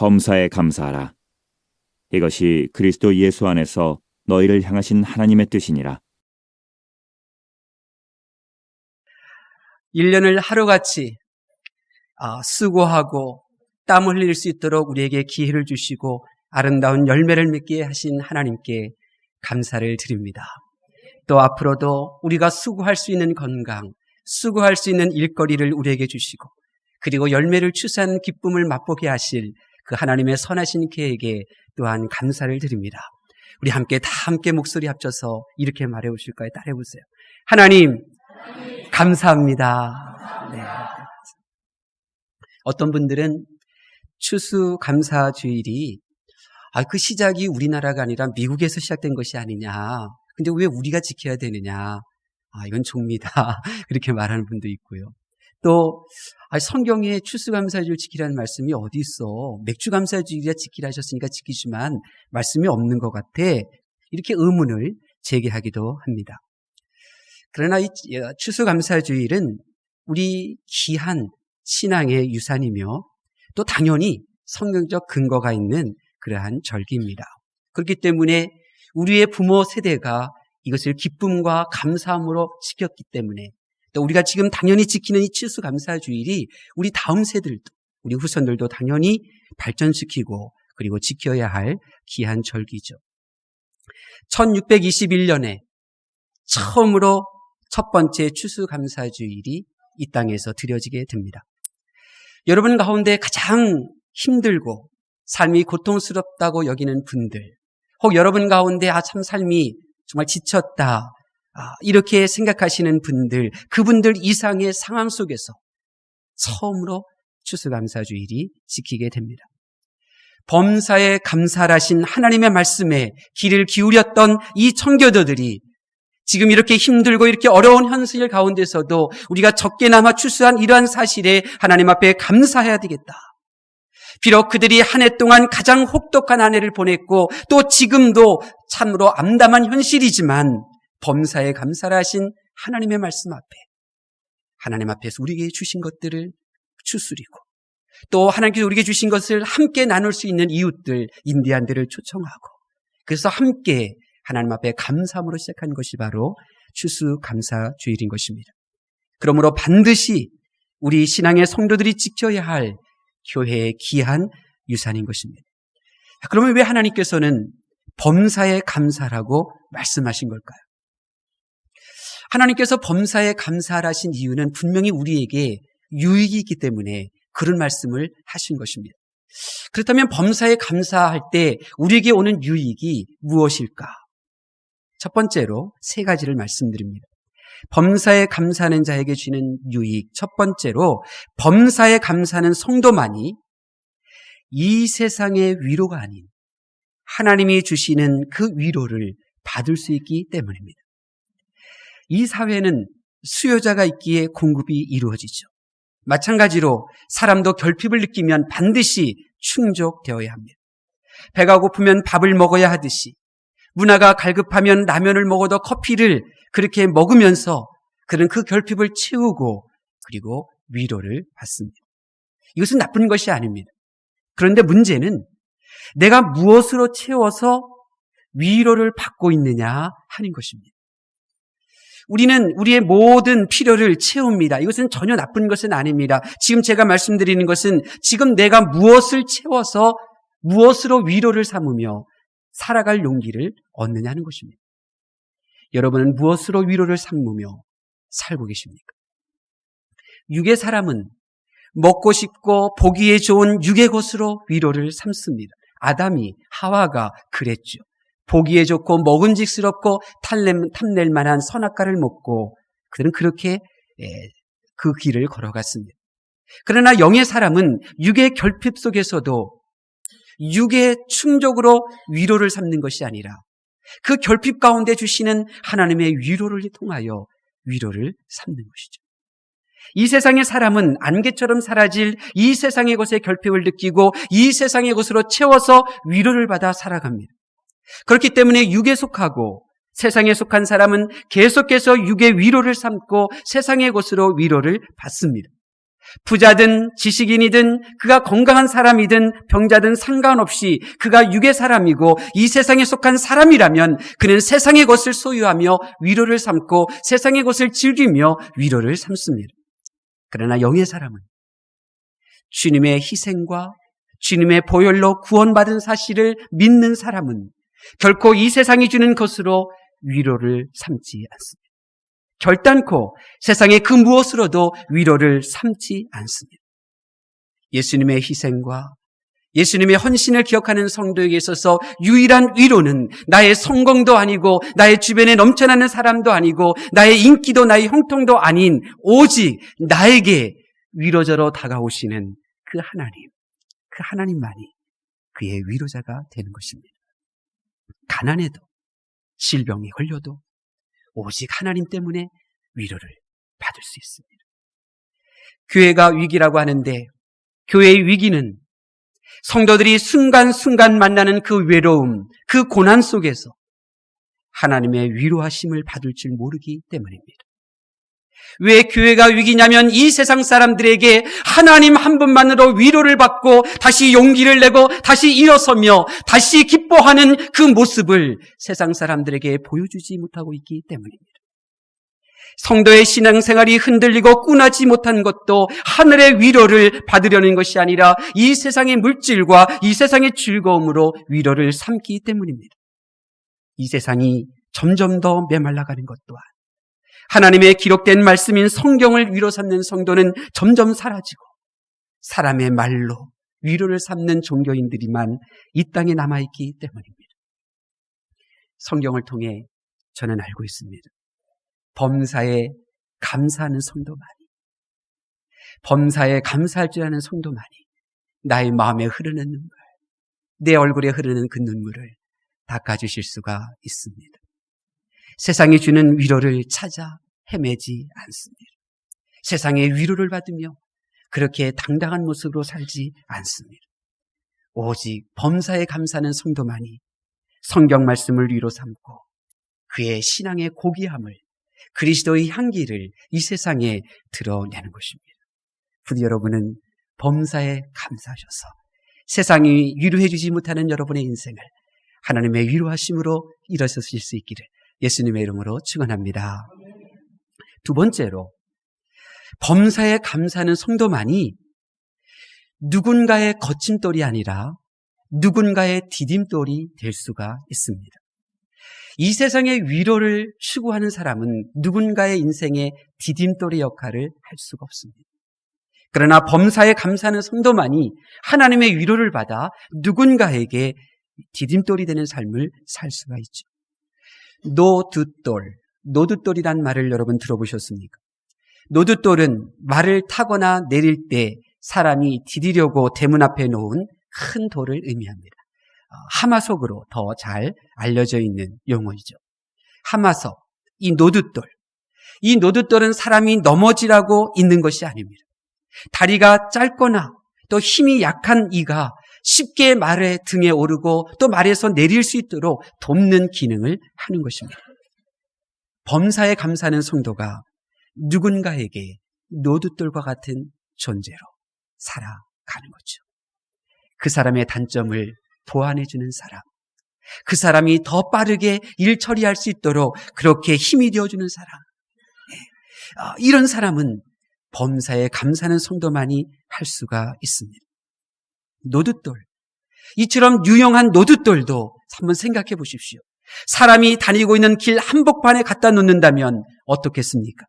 범사에 감사하라. 이것이 그리스도 예수 안에서 너희를 향하신 하나님의 뜻이니라. 1년을 하루같이 수고하고 땀 흘릴 수 있도록 우리에게 기회를 주시고 아름다운 열매를 맺게 하신 하나님께 감사를 드립니다. 또 앞으로도 우리가 수고할 수 있는 건강, 수고할 수 있는 일거리를 우리에게 주시고 그리고 열매를 추수하는 기쁨을 맛보게 하실 그 하나님의 선하신 계획에 또한 감사를 드립니다. 우리 함께 목소리 합쳐서 이렇게 말해 보실까요? 따라해 보세요. 하나님, 감사합니다. 네. 어떤 분들은 추수감사주일이 그 시작이 우리나라가 아니라 미국에서 시작된 것이 아니냐. 근데 왜 우리가 지켜야 되느냐. 이건 종미다. 그렇게 말하는 분도 있고요. 또 성경에 추수감사주일 지키라는 말씀이 어디 있어. 맥주감사주일이야 지키라 하셨으니까 지키지만 말씀이 없는 것 같아. 이렇게 의문을 제기하기도 합니다. 그러나 이 추수감사주일은 우리 귀한 신앙의 유산이며 또 당연히 성경적 근거가 있는 그러한 절기입니다. 그렇기 때문에 우리의 부모 세대가 이것을 기쁨과 감사함으로 지켰기 때문에 또 우리가 지금 당연히 지키는 이 추수감사주일이 우리 다음 세대들도 우리 후손들도 당연히 발전시키고 그리고 지켜야 할 귀한 절기죠. 1621년에 처음으로 첫 번째 추수감사주일이 이 땅에서 드려지게 됩니다. 여러분 가운데 가장 힘들고 삶이 고통스럽다고 여기는 분들, 혹 여러분 가운데 참 삶이 정말 지쳤다 이렇게 생각하시는 분들, 그분들 이상의 상황 속에서 처음으로 추수감사주일이 지키게 됩니다. 범사에 감사하신 하나님의 말씀에 귀를 기울였던 이 청교도들이 지금 이렇게 힘들고 이렇게 어려운 현실 가운데서도 우리가 적게나마 추수한 이러한 사실에 하나님 앞에 감사해야 되겠다. 비록 그들이 한 해 동안 가장 혹독한 한 해를 보냈고 또 지금도 참으로 암담한 현실이지만 범사에 감사를 하신 하나님의 말씀 앞에 하나님 앞에서 우리에게 주신 것들을 추스리고 또 하나님께서 우리에게 주신 것을 함께 나눌 수 있는 이웃들, 인디안들을 초청하고 그래서 함께 하나님 앞에 감사함으로 시작한 것이 바로 추수감사주일인 것입니다. 그러므로 반드시 우리 신앙의 성도들이 지켜야 할 교회의 귀한 유산인 것입니다. 그러면 왜 하나님께서는 범사에 감사라고 말씀하신 걸까요? 하나님께서 범사에 감사하신 이유는 분명히 우리에게 유익이 있기 때문에 그런 말씀을 하신 것입니다. 그렇다면 범사에 감사할 때 우리에게 오는 유익이 무엇일까? 첫 번째로 세 가지를 말씀드립니다. 범사에 감사하는 자에게 주는 유익. 첫 번째로 범사에 감사하는 성도만이 이 세상의 위로가 아닌 하나님이 주시는 그 위로를 받을 수 있기 때문입니다. 이 사회는 수요자가 있기에 공급이 이루어지죠. 마찬가지로 사람도 결핍을 느끼면 반드시 충족되어야 합니다. 배가 고프면 밥을 먹어야 하듯이 문화가 갈급하면 라면을 먹어도 커피를 그렇게 먹으면서 그는 그 결핍을 채우고 그리고 위로를 받습니다. 이것은 나쁜 것이 아닙니다. 그런데 문제는 내가 무엇으로 채워서 위로를 받고 있느냐 하는 것입니다. 우리는 우리의 모든 필요를 채웁니다. 이것은 전혀 나쁜 것은 아닙니다. 지금 제가 말씀드리는 것은 지금 내가 무엇을 채워서 무엇으로 위로를 삼으며 살아갈 용기를 얻느냐는 것입니다. 여러분은 무엇으로 위로를 삼으며 살고 계십니까? 육의 사람은 먹고 싶고 보기에 좋은 육의 것으로 위로를 삼습니다. 아담이 하와가 그랬죠. 보기에 좋고 먹음직스럽고 탐낼 만한 선악과를 먹고 그들은 그렇게 그 길을 걸어갔습니다. 그러나 영의 사람은 육의 결핍 속에서도 육의 충족으로 위로를 삼는 것이 아니라 그 결핍 가운데 주시는 하나님의 위로를 통하여 위로를 삼는 것이죠. 이 세상의 사람은 안개처럼 사라질 이 세상의 것에 결핍을 느끼고 이 세상의 것으로 채워서 위로를 받아 살아갑니다. 그렇기 때문에 육에 속하고 세상에 속한 사람은 계속해서 육의 위로를 삼고 세상의 것으로 위로를 받습니다. 부자든 지식인이든 그가 건강한 사람이든 병자든 상관없이 그가 육의 사람이고 이 세상에 속한 사람이라면 그는 세상의 것을 소유하며 위로를 삼고 세상의 것을 즐기며 위로를 삼습니다. 그러나 영의 사람은 주님의 희생과 주님의 보혈로 구원받은 사실을 믿는 사람은 결코 이 세상이 주는 것으로 위로를 삼지 않습니다. 결단코 세상의 그 무엇으로도 위로를 삼지 않습니다. 예수님의 희생과 예수님의 헌신을 기억하는 성도에게 있어서 유일한 위로는 나의 성공도 아니고 나의 주변에 넘쳐나는 사람도 아니고 나의 인기도 나의 형통도 아닌 오직 나에게 위로자로 다가오시는 그 하나님만이 그의 위로자가 되는 것입니다. 가난해도 질병이 걸려도 오직 하나님 때문에 위로를 받을 수 있습니다. 교회가 위기라고 하는데 교회의 위기는 성도들이 순간순간 만나는 그 외로움, 그 고난 속에서 하나님의 위로하심을 받을 줄 모르기 때문입니다. 왜 교회가 위기냐면 이 세상 사람들에게 하나님 한 분만으로 위로를 받고 다시 용기를 내고 다시 일어서며 다시 기뻐하는 그 모습을 세상 사람들에게 보여주지 못하고 있기 때문입니다. 성도의 신앙생활이 흔들리고 꾸나지 못한 것도 하늘의 위로를 받으려는 것이 아니라 이 세상의 물질과 이 세상의 즐거움으로 위로를 삼기 때문입니다. 이 세상이 점점 더 메말라가는 것 또한 하나님의 기록된 말씀인 성경을 위로 삼는 성도는 점점 사라지고 사람의 말로 위로를 삼는 종교인들이만 이 땅에 남아있기 때문입니다. 성경을 통해 저는 알고 있습니다. 범사에 감사하는 성도만이, 범사에 감사할 줄 아는 성도만이 나의 마음에 흐르는 눈물, 내 얼굴에 흐르는 그 눈물을 닦아주실 수가 있습니다. 세상이 주는 위로를 찾아 헤매지 않습니다. 세상의 위로를 받으며 그렇게 당당한 모습으로 살지 않습니다. 오직 범사에 감사하는 성도만이 성경 말씀을 위로 삼고 그의 신앙의 고귀함을, 그리스도의 향기를 이 세상에 드러내는 것입니다. 부디 여러분은 범사에 감사하셔서 세상이 위로해 주지 못하는 여러분의 인생을 하나님의 위로하심으로 일어서실 수 있기를 예수님의 이름으로 축원합니다. 두 번째로, 범사에 감사하는 성도만이 누군가의 거침돌이 아니라 누군가의 디딤돌이 될 수가 있습니다. 이 세상의 위로를 추구하는 사람은 누군가의 인생의 디딤돌의 역할을 할 수가 없습니다. 그러나 범사에 감사하는 성도만이 하나님의 위로를 받아 누군가에게 디딤돌이 되는 삶을 살 수가 있죠. 노두돌이란 말을 여러분 들어보셨습니까? 노두돌은 말을 타거나 내릴 때 사람이 디디려고 대문 앞에 놓은 큰 돌을 의미합니다. 하마석으로 더 잘 알려져 있는 용어이죠. 하마석, 이 노두돌은 사람이 넘어지라고 있는 것이 아닙니다. 다리가 짧거나 또 힘이 약한 이가 쉽게 말의 등에 오르고 또 말에서 내릴 수 있도록 돕는 기능을 하는 것입니다. 범사에 감사하는 성도가 누군가에게 노두돌과 같은 존재로 살아가는 거죠. 그 사람의 단점을 보완해주는 사람, 그 사람이 더 빠르게 일 처리할 수 있도록 그렇게 힘이 되어주는 사람, 이런 사람은 범사에 감사하는 성도만이 할 수가 있습니다. 노두돌, 이처럼 유용한 노두돌도 한번 생각해 보십시오. 사람이 다니고 있는 길 한복판에 갖다 놓는다면 어떻겠습니까?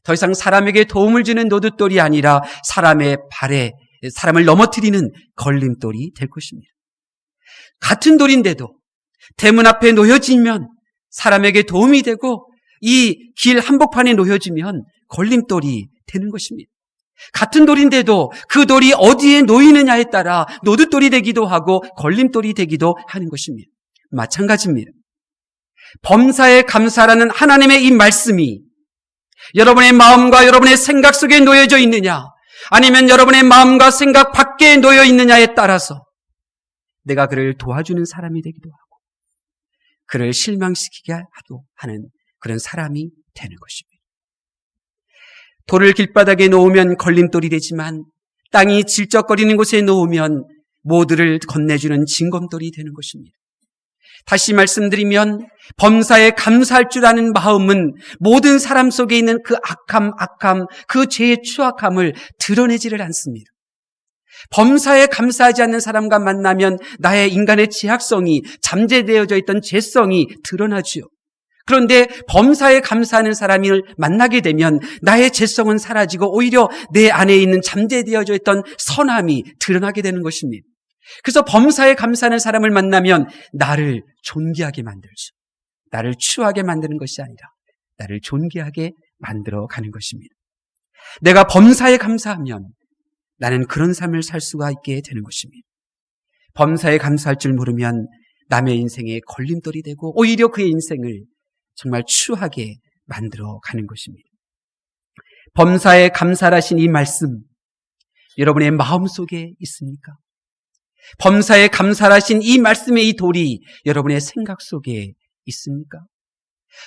더 이상 사람에게 도움을 주는 노두돌이 아니라 사람의 발에 사람을 넘어뜨리는 걸림돌이 될 것입니다. 같은 돌인데도 대문 앞에 놓여지면 사람에게 도움이 되고 이 길 한복판에 놓여지면 걸림돌이 되는 것입니다. 같은 돌인데도 그 돌이 어디에 놓이느냐에 따라 노두돌이 되기도 하고 걸림돌이 되기도 하는 것입니다. 마찬가지입니다. 범사에 감사라는 하나님의 이 말씀이 여러분의 마음과 여러분의 생각 속에 놓여져 있느냐, 아니면 여러분의 마음과 생각 밖에 놓여 있느냐에 따라서 내가 그를 도와주는 사람이 되기도 하고 그를 실망시키게 하는 그런 사람이 되는 것입니다. 돌을 길바닥에 놓으면 걸림돌이 되지만 땅이 질적거리는 곳에 놓으면 모두를 건네주는 징검돌이 되는 것입니다. 다시 말씀드리면 범사에 감사할 줄 아는 마음은 모든 사람 속에 있는 그 악함, 그 죄의 추악함을 드러내지를 않습니다. 범사에 감사하지 않는 사람과 만나면 나의 인간의 죄악성이, 잠재되어져 있던 죄성이 드러나지요. 그런데 범사에 감사하는 사람을 만나게 되면 나의 죄성은 사라지고 오히려 내 안에 있는 잠재되어져 있던 선함이 드러나게 되는 것입니다. 그래서 범사에 감사하는 사람을 만나면 나를 존귀하게 만들죠. 나를 추하게 만드는 것이 아니라 나를 존귀하게 만들어 가는 것입니다. 내가 범사에 감사하면 나는 그런 삶을 살 수가 있게 되는 것입니다. 범사에 감사할 줄 모르면 남의 인생에 걸림돌이 되고 오히려 그의 인생을 정말 추하게 만들어 가는 것입니다. 범사에 감사하신 이 말씀, 여러분의 마음속에 있습니까? 범사에 감사하신 이 말씀의 이 돌이 여러분의 생각 속에 있습니까?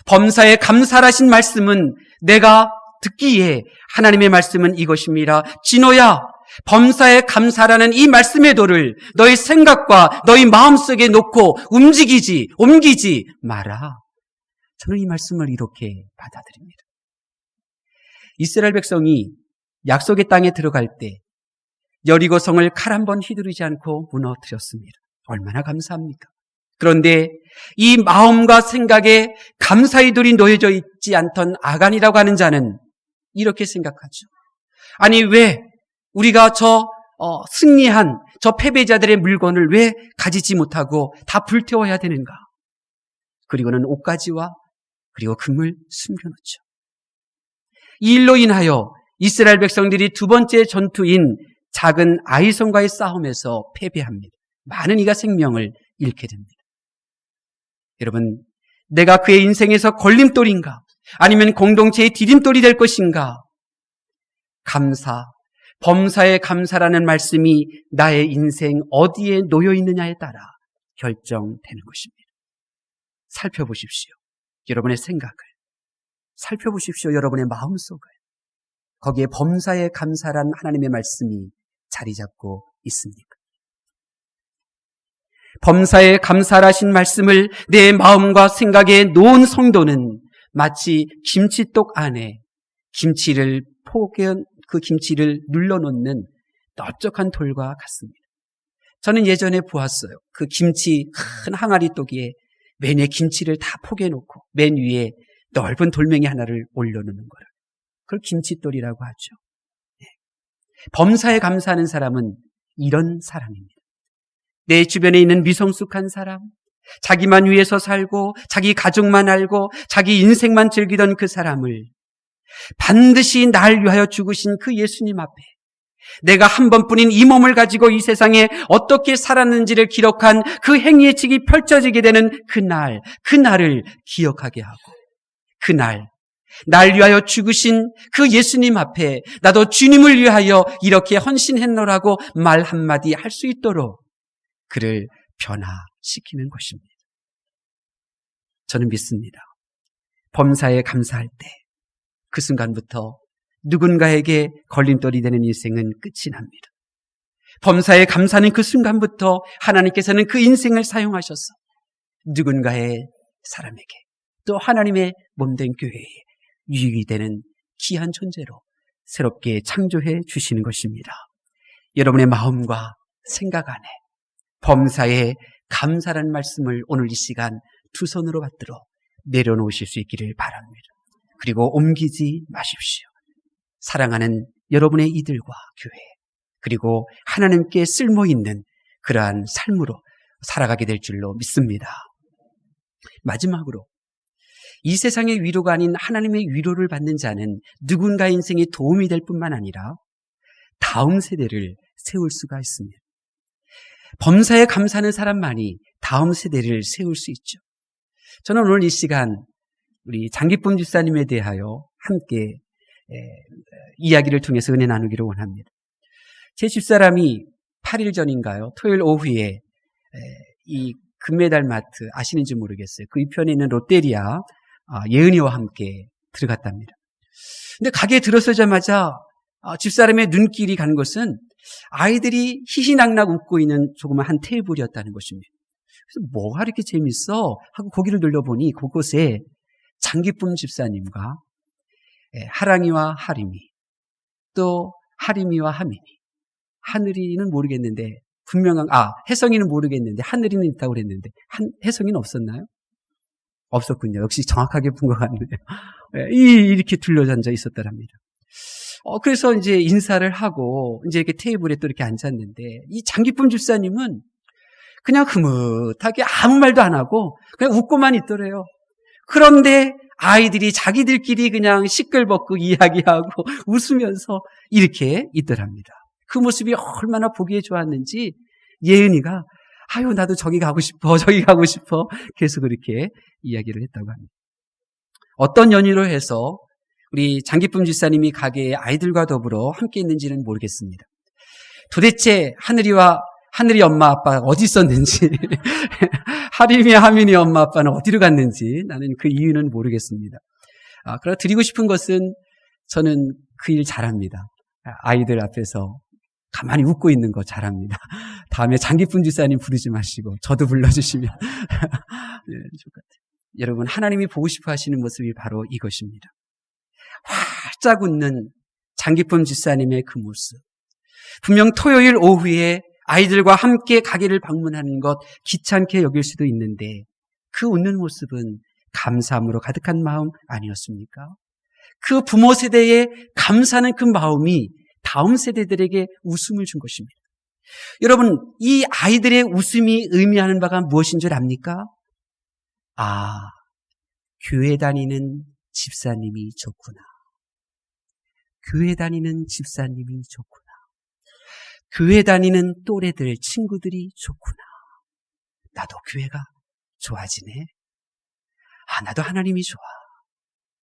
범사에 감사하신 말씀은 내가 듣기에 하나님의 말씀은 이것입니다. 진호야, 범사에 감사라는 이 말씀의 돌을 너의 생각과 너의 마음속에 놓고 옮기지 마라. 저는 이 말씀을 이렇게 받아들입니다. 이스라엘 백성이 약속의 땅에 들어갈 때 여리고 성을 칼 한 번 휘두르지 않고 무너뜨렸습니다. 얼마나 감사합니까? 그런데 이 마음과 생각에 감사의 돌이 놓여져 있지 않던 아간이라고 하는 자는 이렇게 생각하죠. 아니 왜 우리가 승리한 저 패배자들의 물건을 왜 가지지 못하고 다 불태워야 되는가? 그리고는 옷가지와 그리고 금을 숨겨놓죠. 이 일로 인하여 이스라엘 백성들이 두 번째 전투인 작은 아이성과의 싸움에서 패배합니다. 많은 이가 생명을 잃게 됩니다. 여러분, 내가 그의 인생에서 걸림돌인가? 아니면 공동체의 디딤돌이 될 것인가? 범사에 감사라는 말씀이 나의 인생 어디에 놓여 있느냐에 따라 결정되는 것입니다. 살펴보십시오. 여러분의 생각을. 살펴보십시오. 여러분의 마음속을. 거기에 범사에 감사란 하나님의 말씀이 자리 잡고 있습니까? 범사에 감사하신 말씀을 내 마음과 생각에 놓은 성도는 마치 김치똑 안에 그 김치를 눌러놓는 넓적한 돌과 같습니다. 저는 예전에 보았어요. 그 김치 큰 항아리 똑에 맨 위에 김치를 다 포개놓고 맨 위에 넓은 돌멩이 하나를 올려놓는 거를. 그걸 김치돌이라고 하죠. 네. 범사에 감사하는 사람은 이런 사람입니다. 내 주변에 있는 미성숙한 사람, 자기만 위해서 살고 자기 가족만 알고 자기 인생만 즐기던 그 사람을 반드시 날 위하여 죽으신 그 예수님 앞에 내가 한 번뿐인 이 몸을 가지고 이 세상에 어떻게 살았는지를 기록한 그 행위의 책이 펼쳐지게 되는 그날을 기억하게 하고 그날 날 위하여 죽으신 그 예수님 앞에 나도 주님을 위하여 이렇게 헌신했노라고 말 한마디 할 수 있도록 그를 변화시키는 것입니다. 저는 믿습니다. 범사에 감사할 때 그 순간부터 누군가에게 걸림돌이 되는 인생은 끝이 납니다. 범사에 감사하는 그 순간부터 하나님께서는 그 인생을 사용하셔서 누군가의 사람에게 또 하나님의 몸된 교회에 유익이 되는 귀한 존재로 새롭게 창조해 주시는 것입니다. 여러분의 마음과 생각 안에 범사에 감사라는 말씀을 오늘 이 시간 두 손으로 받들어 내려놓으실 수 있기를 바랍니다. 그리고 옮기지 마십시오. 사랑하는 여러분의 이들과 교회 그리고 하나님께 쓸모있는 그러한 삶으로 살아가게 될 줄로 믿습니다. 마지막으로 이 세상의 위로가 아닌 하나님의 위로를 받는 자는 누군가의 인생에 도움이 될 뿐만 아니라 다음 세대를 세울 수가 있습니다. 범사에 감사하는 사람만이 다음 세대를 세울 수 있죠. 저는 오늘 이 시간 우리 장기쁨 집사님에 대하여 함께 이야기를 통해서 은혜 나누기를 원합니다. 제 집사람이 8일 전인가요? 토요일 오후에 이 금메달 마트 아시는지 모르겠어요. 그 이편에 있는 롯데리아 예은이와 함께 들어갔답니다. 근데 가게에 들어서자마자 집사람의 눈길이 간 것은 아이들이 희희낙낙 웃고 있는 조그만 한 테이블이었다는 것입니다. 그래서 뭐가 이렇게 재밌어? 하고 고개를 돌려보니 그곳에 장기쁨 집사님과 하랑이와 하림이, 또 하림이와 하민이, 하늘이는 모르겠는데 혜성이는 모르겠는데 하늘이는 있다고 그랬는데 혜성이는 없었나요? 없었군요. 역시 정확하게 본 것 같네요. 이렇게 둘러앉아 있었더랍니다. 그래서 이제 인사를 하고 이제 이렇게 테이블에 또 이렇게 앉았는데 이 장기쁨 집사님은 그냥 흐뭇하게 아무 말도 안 하고 그냥 웃고만 있더래요. 그런데 아이들이 자기들끼리 그냥 시끌벅적 이야기하고 웃으면서 이렇게 있더랍니다. 그 모습이 얼마나 보기에 좋았는지 예은이가 아유 나도 저기 가고 싶어 계속 그렇게 이야기를 했다고 합니다. 어떤 연유로 해서 우리 장기쁨 집사님이 가게에 아이들과 더불어 함께 있는지는 모르겠습니다. 도대체 하늘이 엄마 아빠가 어디 있었는지 하림이 하민이 엄마 아빠는 어디로 갔는지 나는 그 이유는 모르겠습니다. 그러나 드리고 싶은 것은 저는 그 일 잘합니다. 아이들 앞에서 가만히 웃고 있는 거 잘합니다. 다음에 장기쁨 집사님 부르지 마시고 저도 불러주시면 네, 좋을 것 같아요. 여러분 하나님이 보고 싶어 하시는 모습이 바로 이것입니다. 활짝 웃는 장기쁨 집사님의 그 모습. 분명 토요일 오후에 아이들과 함께 가게를 방문하는 것 귀찮게 여길 수도 있는데 그 웃는 모습은 감사함으로 가득한 마음 아니었습니까? 그 부모 세대에 감사하는 그 마음이 다음 세대들에게 웃음을 준 것입니다. 여러분, 이 아이들의 웃음이 의미하는 바가 무엇인 줄 압니까? 교회 다니는 집사님이 좋구나. 교회 다니는 집사님이 좋구나. 교회 다니는 또래들, 친구들이 좋구나. 나도 교회가 좋아지네. 나도 하나님이 좋아.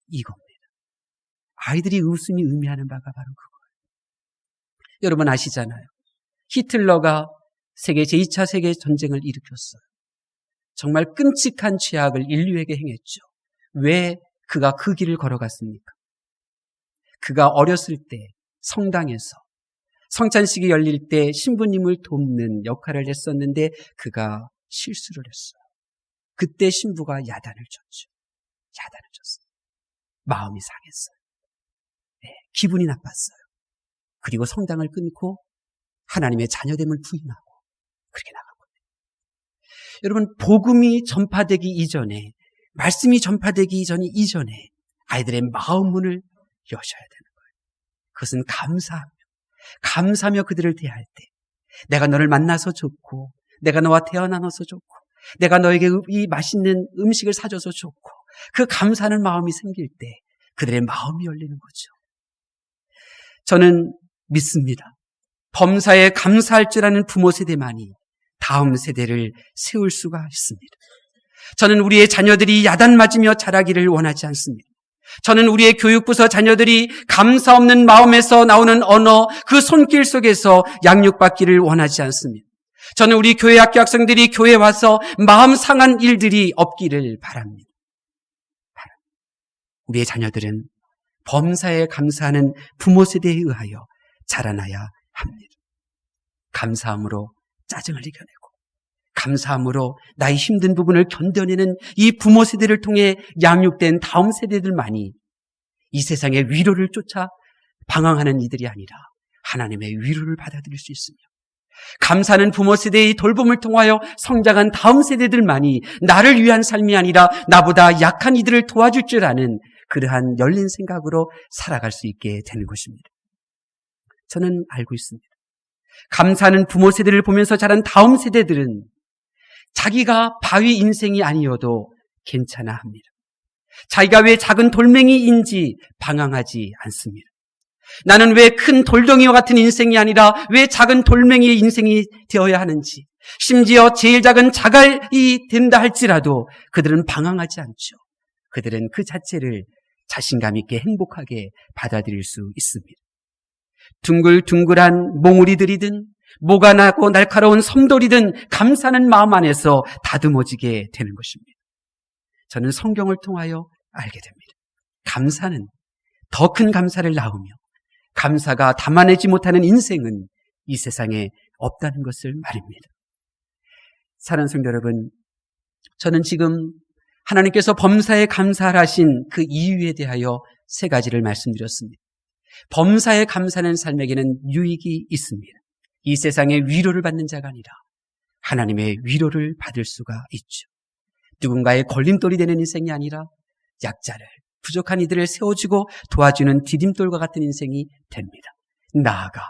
이겁니다. 아이들이 웃음이 의미하는 바가 바로 그거예요. 여러분 아시잖아요. 히틀러가 제2차 세계전쟁을 일으켰어요. 정말 끔찍한 죄악을 인류에게 행했죠. 왜 그가 그 길을 걸어갔습니까? 그가 어렸을 때 성당에서 성찬식이 열릴 때 신부님을 돕는 역할을 했었는데 그가 실수를 했어요. 그때 신부가 야단을 쳤죠. 야단을 쳤어요. 마음이 상했어요. 기분이 나빴어요. 그리고 성당을 끊고 하나님의 자녀됨을 부인하고 그렇게 나간 겁니다. 여러분, 복음이 전파되기 이전에, 말씀이 전파되기 이전에 아이들의 마음 문을 여셔야 되는 거예요. 그것은 감사하며 그들을 대할 때 내가 너를 만나서 좋고 내가 너와 태어나서 좋고 내가 너에게 이 맛있는 음식을 사줘서 좋고 그 감사하는 마음이 생길 때 그들의 마음이 열리는 거죠. 저는 믿습니다. 범사에 감사할 줄 아는 부모 세대만이 다음 세대를 세울 수가 있습니다. 저는 우리의 자녀들이 야단 맞으며 자라기를 원하지 않습니다. 저는 우리의 교육부서 자녀들이 감사 없는 마음에서 나오는 언어, 그 손길 속에서 양육받기를 원하지 않습니다. 저는 우리 교회 학교 학생들이 교회에 와서 마음 상한 일들이 없기를 바랍니다. 우리의 자녀들은 범사에 감사하는 부모 세대에 의하여 자라나야 합니다. 감사함으로 짜증을 이겨내고 감사함으로 나의 힘든 부분을 견뎌내는 이 부모 세대를 통해 양육된 다음 세대들만이 이 세상의 위로를 쫓아 방황하는 이들이 아니라 하나님의 위로를 받아들일 수 있으며 감사하는 부모 세대의 돌봄을 통하여 성장한 다음 세대들만이 나를 위한 삶이 아니라 나보다 약한 이들을 도와줄 줄 아는 그러한 열린 생각으로 살아갈 수 있게 되는 것입니다. 저는 알고 있습니다. 감사하는 부모 세대를 보면서 자란 다음 세대들은 자기가 바위 인생이 아니어도 괜찮아 합니다. 자기가 왜 작은 돌멩이인지 방황하지 않습니다. 나는 왜 큰 돌덩이와 같은 인생이 아니라 왜 작은 돌멩이의 인생이 되어야 하는지, 심지어 제일 작은 자갈이 된다 할지라도 그들은 방황하지 않죠. 그들은 그 자체를 자신감 있게 행복하게 받아들일 수 있습니다. 둥글둥글한 몽우리들이든 모가 나고 날카로운 섬돌이든 감사하는 마음 안에서 다듬어지게 되는 것입니다. 저는 성경을 통하여 알게 됩니다. 감사는 더 큰 감사를 낳으며 감사가 담아내지 못하는 인생은 이 세상에 없다는 것을 말입니다. 사랑하는 성도 여러분, 저는 지금 하나님께서 범사에 감사를 하신 그 이유에 대하여 세 가지를 말씀드렸습니다. 범사에 감사하는 삶에게는 유익이 있습니다. 이 세상에 위로를 받는 자가 아니라 하나님의 위로를 받을 수가 있죠. 누군가의 걸림돌이 되는 인생이 아니라 약자를, 부족한 이들을 세워주고 도와주는 디딤돌과 같은 인생이 됩니다. 나아가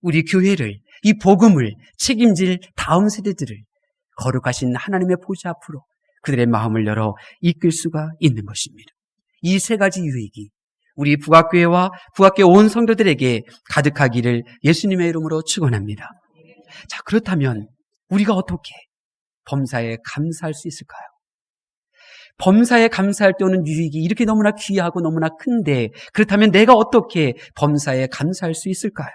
우리 교회를, 이 복음을 책임질 다음 세대들을 거룩하신 하나님의 보좌 앞으로 그들의 마음을 열어 이끌 수가 있는 것입니다. 이 세 가지 유익이 우리 북악교회와 북악교회 온 성도들에게 가득하기를 예수님의 이름으로 축원합니다. 자, 그렇다면 우리가 어떻게 범사에 감사할 수 있을까요? 범사에 감사할 때 오는 유익이 이렇게 너무나 귀하고 너무나 큰데, 그렇다면 내가 어떻게 범사에 감사할 수 있을까요?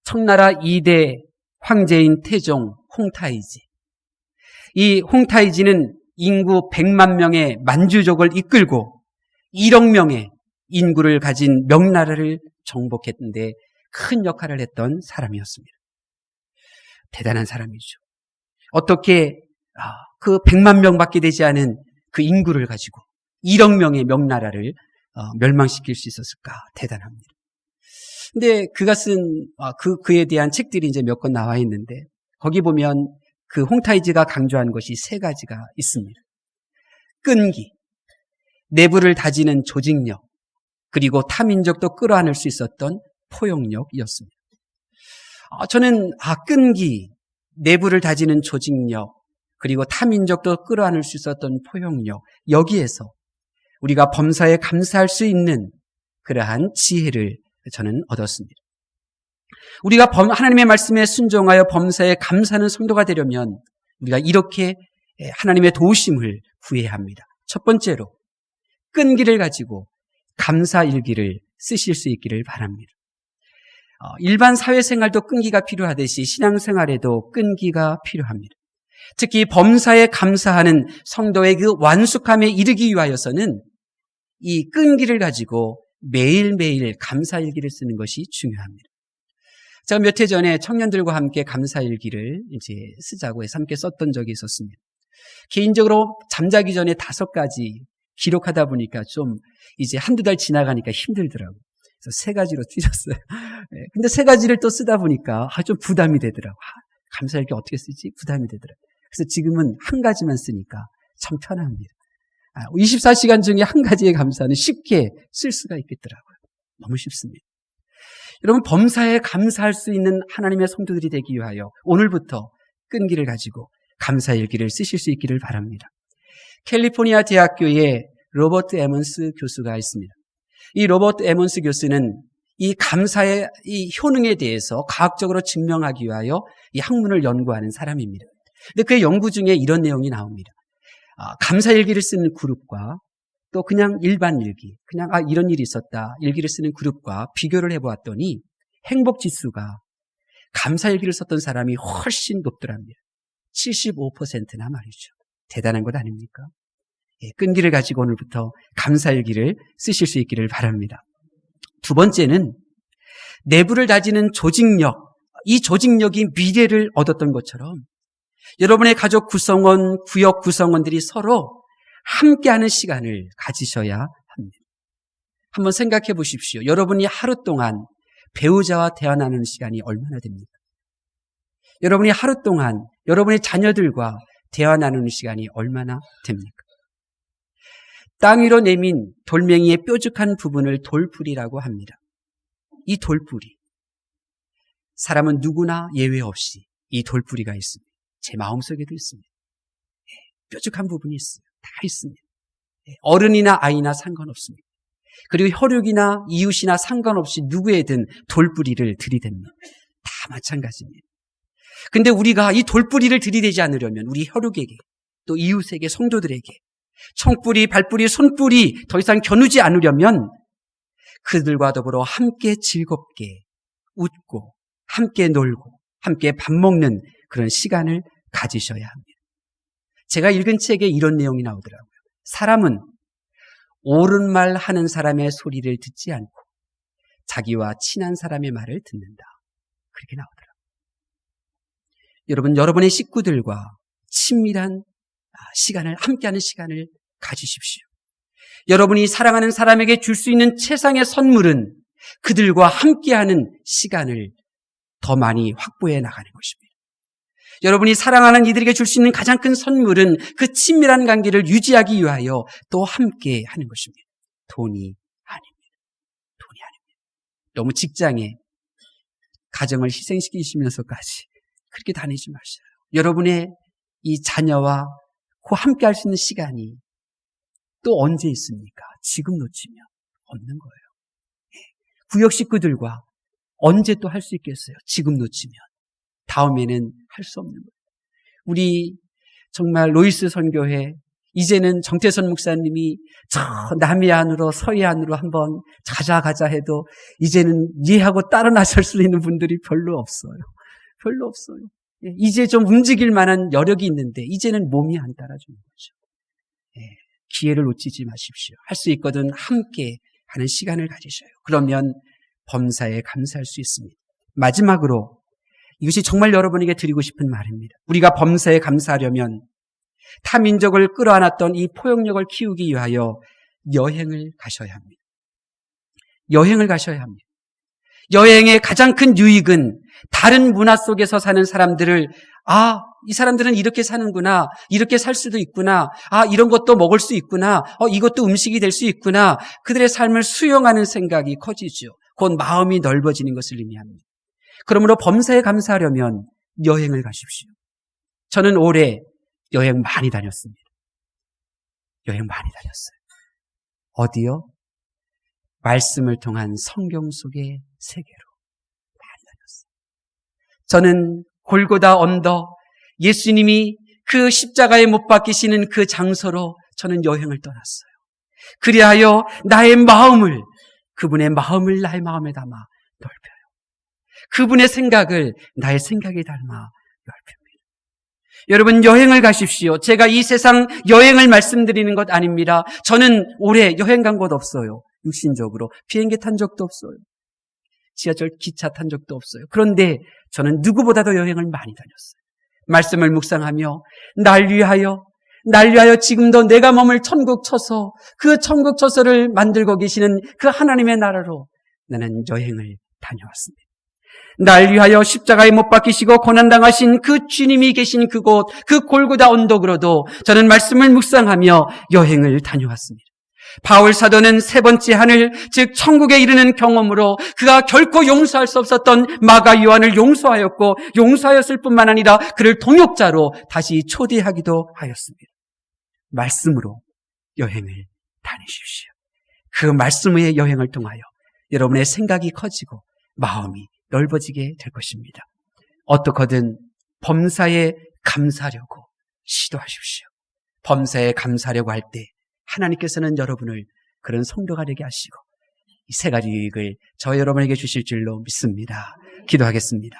청나라 2대 황제인 태종 홍타이지. 이 홍타이지는 인구 100만 명의 만주족을 이끌고 1억 명의 인구를 가진 명나라를 정복했는데 큰 역할을 했던 사람이었습니다. 대단한 사람이죠. 어떻게 그 100만 명밖에 되지 않은 그 인구를 가지고 1억 명의 명나라를 멸망시킬 수 있었을까? 대단합니다. 근데 그가 쓴 그에 대한 책들이 이제 몇 권 나와 있는데 거기 보면 그 홍타이지가 강조한 것이 세 가지가 있습니다. 끈기, 내부를 다지는 조직력, 그리고 타민족도 끌어안을 수 있었던 포용력이었습니다. 저는 끈기, 내부를 다지는 조직력, 그리고 타민족도 끌어안을 수 있었던 포용력, 여기에서 우리가 범사에 감사할 수 있는 그러한 지혜를 저는 얻었습니다. 우리가 하나님의 말씀에 순종하여 범사에 감사하는 성도가 되려면 우리가 이렇게 하나님의 도우심을 구해야 합니다. 첫 번째로 끈기를 가지고 감사일기를 쓰실 수 있기를 바랍니다. 일반 사회생활도 끈기가 필요하듯이 신앙생활에도 끈기가 필요합니다. 특히 범사에 감사하는 성도의 그 완숙함에 이르기 위하여서는 이 끈기를 가지고 매일매일 감사일기를 쓰는 것이 중요합니다. 제가 몇 해 전에 청년들과 함께 감사일기를 이제 쓰자고 해서 함께 썼던 적이 있었습니다. 개인적으로 잠자기 전에 5가지 기록하다 보니까 좀 이제 한두 달 지나가니까 힘들더라고요. 그래서 3가지로 줄였어요. 근데 3가지를 또 쓰다 보니까 좀 부담이 되더라고요. 감사일기 어떻게 쓰지? 부담이 되더라고요. 그래서 지금은 1가지만 쓰니까 참 편합니다. 24시간 중에 1가지의 감사는 쉽게 쓸 수가 있겠더라고요. 너무 쉽습니다. 여러분, 범사에 감사할 수 있는 하나님의 성도들이 되기 위하여 오늘부터 끈기를 가지고 감사일기를 쓰실 수 있기를 바랍니다. 캘리포니아 대학교에 로버트 에먼스 교수가 있습니다. 이 로버트 에먼스 교수는 이 감사의 이 효능에 대해서 과학적으로 증명하기 위하여 이 학문을 연구하는 사람입니다. 근데 그의 연구 중에 이런 내용이 나옵니다. 감사일기를 쓰는 그룹과 또 그냥 일반 일기, 그냥 이런 일이 있었다 일기를 쓰는 그룹과 비교를 해보았더니 행복지수가 감사일기를 썼던 사람이 훨씬 높더랍니다. 75%나 말이죠. 대단한 것 아닙니까? 끈기를 가지고 오늘부터 감사일기를 쓰실 수 있기를 바랍니다. 두 번째는 내부를 다지는 조직력, 이 조직력이 미래를 얻었던 것처럼 여러분의 가족 구성원, 구역 구성원들이 서로 함께하는 시간을 가지셔야 합니다. 한번 생각해 보십시오. 여러분이 하루 동안 배우자와 대화 나누는 시간이 얼마나 됩니까? 여러분이 하루 동안 여러분의 자녀들과 대화 나누는 시간이 얼마나 됩니까? 땅 위로 내민 돌멩이의 뾰족한 부분을 돌뿌리라고 합니다. 이 돌뿌리, 사람은 누구나 예외 없이 이 돌뿌리가 있습니다. 제 마음속에도 있습니다. 뾰족한 부분이 있어요. 다 있습니다. 어른이나 아이나 상관없습니다. 그리고 혈육이나 이웃이나 상관없이 누구에든 돌뿌리를 들이댑니다. 다 마찬가지입니다. 근데 우리가 이 돌뿌리를 들이대지 않으려면 우리 혈육에게 또 이웃에게 성도들에게 총뿌리, 발뿌리, 손뿌리 더 이상 겨누지 않으려면 그들과 더불어 함께 즐겁게 웃고 함께 놀고 함께 밥 먹는 그런 시간을 가지셔야 합니다. 제가 읽은 책에 이런 내용이 나오더라고요. 사람은 옳은 말 하는 사람의 소리를 듣지 않고 자기와 친한 사람의 말을 듣는다. 그렇게 나오더라고요. 여러분, 여러분의 식구들과 친밀한 시간을, 함께하는 시간을 가지십시오. 여러분이 사랑하는 사람에게 줄 수 있는 최상의 선물은 그들과 함께하는 시간을 더 많이 확보해 나가는 것입니다. 여러분이 사랑하는 이들에게 줄 수 있는 가장 큰 선물은 그 친밀한 관계를 유지하기 위하여 또 함께 하는 것입니다. 돈이 아닙니다. 돈이 아닙니다. 너무 직장에 가정을 희생시키시면서까지 그렇게 다니지 마세요. 여러분의 이 자녀와 그 함께 할 수 있는 시간이 또 언제 있습니까? 지금 놓치면 없는 거예요. 구역 식구들과 언제 또 할 수 있겠어요? 지금 놓치면. 다음에는 할 수 없는 거예요. 우리 정말 로이스 선교회, 이제는 정태선 목사님이 저 남해안으로 서해안으로 한번 가자 해도 이제는 이해하고 따라 나설 수 있는 분들이 별로 없어요. 별로 없어요. 이제 좀 움직일 만한 여력이 있는데 이제는 몸이 안 따라주는 거죠. 기회를 놓치지 마십시오. 할 수 있거든 함께 하는 시간을 가지셔요. 그러면 범사에 감사할 수 있습니다. 마지막으로 이것이 정말 여러분에게 드리고 싶은 말입니다. 우리가 범사에 감사하려면 타민족을 끌어안았던 이 포용력을 키우기 위하여 여행을 가셔야 합니다. 여행을 가셔야 합니다. 여행의 가장 큰 유익은 다른 문화 속에서 사는 사람들을 이 사람들은 이렇게 사는구나, 이렇게 살 수도 있구나, 이런 것도 먹을 수 있구나, 이것도 음식이 될 수 있구나, 그들의 삶을 수용하는 생각이 커지죠. 곧 마음이 넓어지는 것을 의미합니다. 그러므로 범사에 감사하려면 여행을 가십시오. 저는 올해 여행 많이 다녔습니다. 여행 많이 다녔어요. 어디요? 말씀을 통한 성경 속의 세계로 많이 다녔어요. 저는 골고다 언덕, 예수님이 그 십자가에 못 박히시는 그 장소로 저는 여행을 떠났어요. 그리하여 나의 마음을, 그분의 마음을 나의 마음에 담아 넓혀요. 그분의 생각을 나의 생각에 담아 넓힙니다. 여러분, 여행을 가십시오. 제가 이 세상 여행을 말씀드리는 것 아닙니다. 저는 올해 여행 간 곳 없어요. 육신적으로. 비행기 탄 적도 없어요. 지하철 기차 탄 적도 없어요. 그런데 저는 누구보다도 여행을 많이 다녔어요. 말씀을 묵상하며 날 위하여 지금도 내가 머물 천국 처소, 그 천국 처소를 만들고 계시는 그 하나님의 나라로 나는 여행을 다녀왔습니다. 날 위하여 십자가에 못 박히시고 고난당하신 그 주님이 계신 그곳, 그 골고다 언덕으로도 저는 말씀을 묵상하며 여행을 다녀왔습니다. 바울 사도는 세 번째 하늘, 즉 천국에 이르는 경험으로 그가 결코 용서할 수 없었던 마가 요한을 용서하였고 용서하였을 뿐만 아니라 그를 동역자로 다시 초대하기도 하였습니다. 말씀으로 여행을 다니십시오. 그 말씀의 여행을 통하여 여러분의 생각이 커지고 마음이 넓어지게 될 것입니다. 어떻게든 범사에 감사하려고 시도하십시오. 범사에 감사하려고 할 때 하나님께서는 여러분을 그런 성도가 되게 하시고 이 세 가지 유익을 저 여러분에게 주실 줄로 믿습니다. 기도하겠습니다.